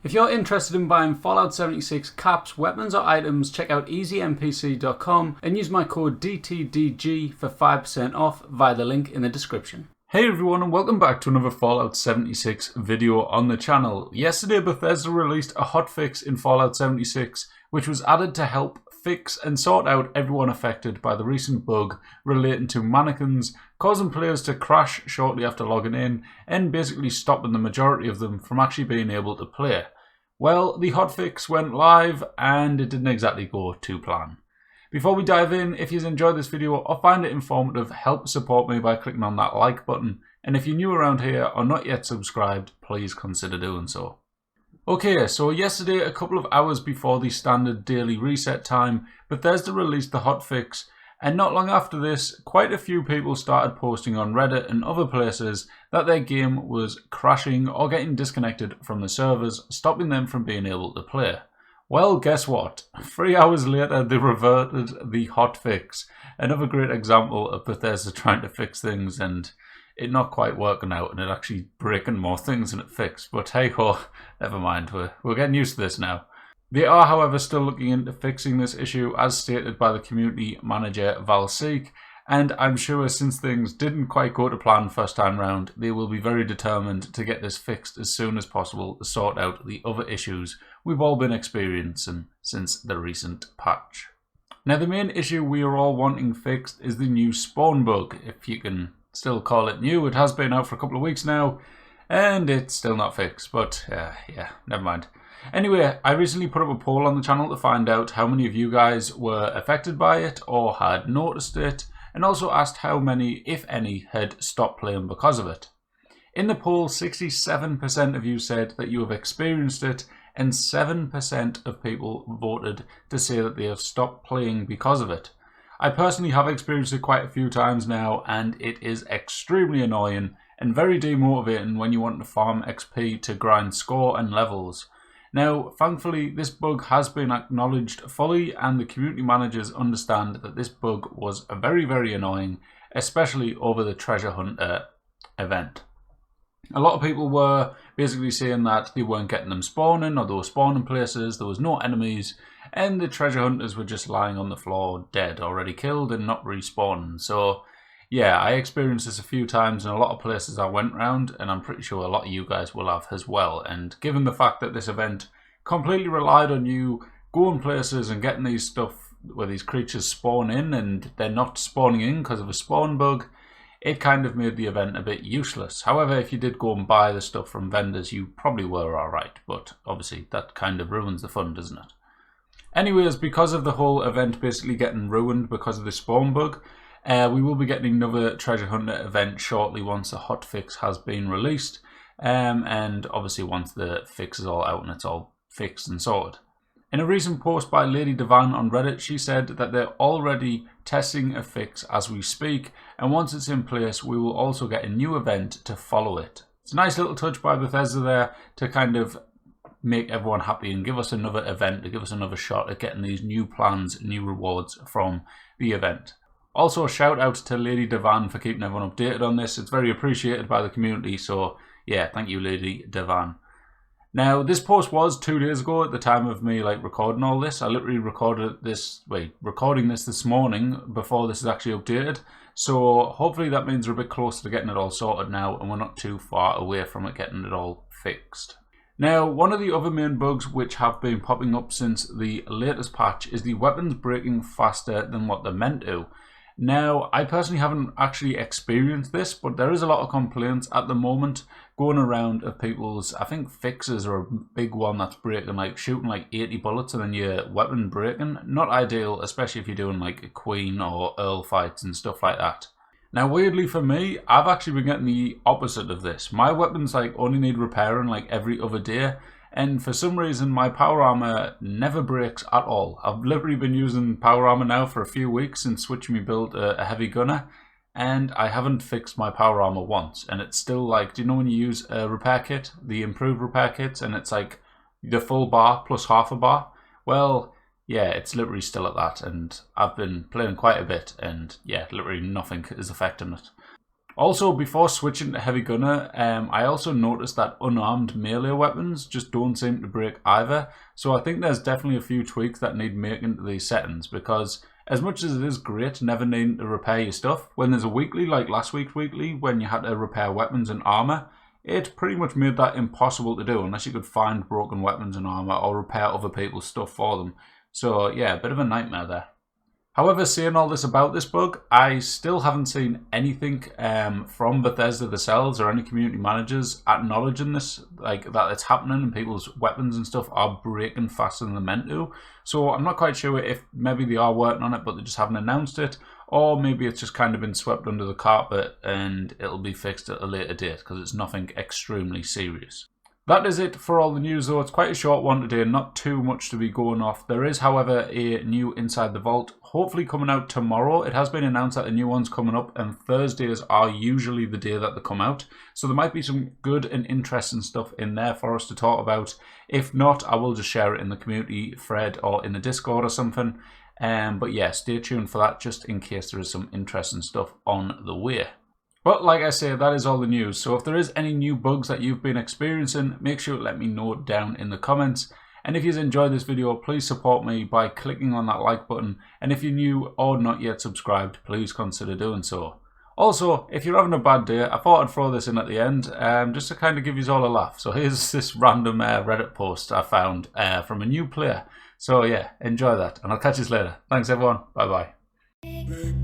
If you're interested in buying Fallout 76 caps, weapons or items, check out easynpc.com and use my code DTDG for 5% off via the link in the description. Hey everyone, and welcome back to another Fallout 76 video on the channel. Yesterday Bethesda released a hotfix in Fallout 76 which was added to help fix and sort out everyone affected by the recent bug relating to mannequins, causing players to crash shortly after logging in and basically stopping the majority of them from actually being able to play. Well, the hotfix went live and it didn't exactly go to plan. Before we dive in, if you've enjoyed this video or find it informative, help support me by clicking on that like button. And if you're new around here or not yet subscribed, please consider doing so. Okay, so yesterday, a couple of hours before the standard daily reset time, Bethesda released the hotfix, and not long after this, quite a few people started posting on Reddit and other places that their game was crashing or getting disconnected from the servers, stopping them from being able to play. Well, guess what? 3 hours later, they reverted the hotfix. Another great example of Bethesda trying to fix things and it not quite working out and it actually breaking more things than it fixed. But hey ho, never mind, we're getting used to this now. They are, however, still looking into fixing this issue as stated by the community manager Valseek, and I'm sure since things didn't quite go to plan first time round, they will be very determined to get this fixed as soon as possible to sort out the other issues we've all been experiencing since the recent patch. Now the main issue we are all wanting fixed is the new spawn bug, if you can still call it new. It has been out for a couple of weeks now and it's still not fixed, but yeah, never mind. Anyway, I recently put up a poll on the channel to find out how many of you guys were affected by it or had noticed it, and also asked how many, if any, had stopped playing because of it. In the poll, 67% of you said that you have experienced it, and 7% of people voted to say that they have stopped playing because of it. I personally have experienced it quite a few times now, and it is extremely annoying and very demotivating when you want to farm XP to grind score and levels. Now, thankfully, this bug has been acknowledged fully and the community managers understand that this bug was very, very annoying, especially over the treasure hunter event. A lot of people were basically saying that they weren't getting them spawning, or they were spawning places, there was no enemies, and the treasure hunters were just lying on the floor dead, already killed and not respawning. So yeah, I experienced this a few times in a lot of places I went around, and I'm pretty sure a lot of you guys will have as well. And given the fact that this event completely relied on you going places and getting these stuff where these creatures spawn in and they're not spawning in because of a spawn bug, it kind of made the event a bit useless. However, if you did go and buy the stuff from vendors, you probably were alright, but obviously that kind of ruins the fun, doesn't it? Anyways, because of the whole event basically getting ruined because of the spawn bug, we will be getting another treasure hunter event shortly once the hotfix has been released, and obviously once the fix is all out and it's all fixed and sorted. In a recent post by Lady Devan on Reddit, she said that they're already testing a fix as we speak, and once it's in place, we will also get a new event to follow it. It's a nice little touch by Bethesda there to kind of make everyone happy and give us another event, to give us another shot at getting these new plans, new rewards from the event. Also, a shout out to Lady Devan for keeping everyone updated on this. It's very appreciated by the community, so yeah, thank you, Lady Devan. Now, this post was 2 days ago at the time of me recording all this. I literally recording this morning before this is actually updated. So hopefully that means we're a bit closer to getting it all sorted now and we're not too far away from it getting it all fixed. Now, one of the other main bugs which have been popping up since the latest patch is the weapons breaking faster than what they're meant to. Now, I personally haven't actually experienced this, but there is a lot of complaints at the moment going around of people's, I think fixes are a big one that's breaking, like shooting like 80 bullets and then your weapon breaking. Not ideal, especially if you're doing like a queen or earl fights and stuff like that. Now, weirdly for me, I've actually been getting the opposite of this. My weapons only need repairing like every other day. And for some reason, my power armor never breaks at all. I've literally been using power armor now for a few weeks since switching me build a heavy gunner. And I haven't fixed my power armor once. And it's still do you know when you use a repair kit, the improved repair kits, and it's like the full bar plus half a bar? Well, yeah, it's literally still at that. And I've been playing quite a bit and yeah, literally nothing is affecting it. Also, before switching to heavy gunner, I also noticed that unarmed melee weapons just don't seem to break either. So I think there's definitely a few tweaks that need making to these settings, because as much as it is great never needing to repair your stuff, when there's a weekly like last week's weekly when you had to repair weapons and armor, it pretty much made that impossible to do unless you could find broken weapons and armor or repair other people's stuff for them. So yeah, a bit of a nightmare there. However, saying all this about this bug, I still haven't seen anything from Bethesda themselves or any community managers acknowledging this, like that it's happening and people's weapons and stuff are breaking faster than they're meant to. So I'm not quite sure if maybe they are working on it but they just haven't announced it, or maybe it's just kind of been swept under the carpet and it'll be fixed at a later date because it's nothing extremely serious. That is it for all the news though. It's quite a short one today, not too much to be going off. There is, however, a new Inside the Vault, hopefully coming out tomorrow. It has been announced that the new one's coming up, and Thursdays are usually the day that they come out. So there might be some good and interesting stuff in there for us to talk about. If not, I will just share it in the community thread or in the Discord or something. But yeah, stay tuned for that just in case there is some interesting stuff on the way. But like I say, that is all the news. So if there is any new bugs that you've been experiencing, make sure to let me know down in the comments. And if you've enjoyed this video, please support me by clicking on that like button. And if you're new or not yet subscribed, please consider doing so. Also, if you're having a bad day, I thought I'd throw this in at the end, just to kind of give you all a laugh. So here's this random Reddit post I found from a new player. So yeah, enjoy that, and I'll catch you later. Thanks everyone, bye bye.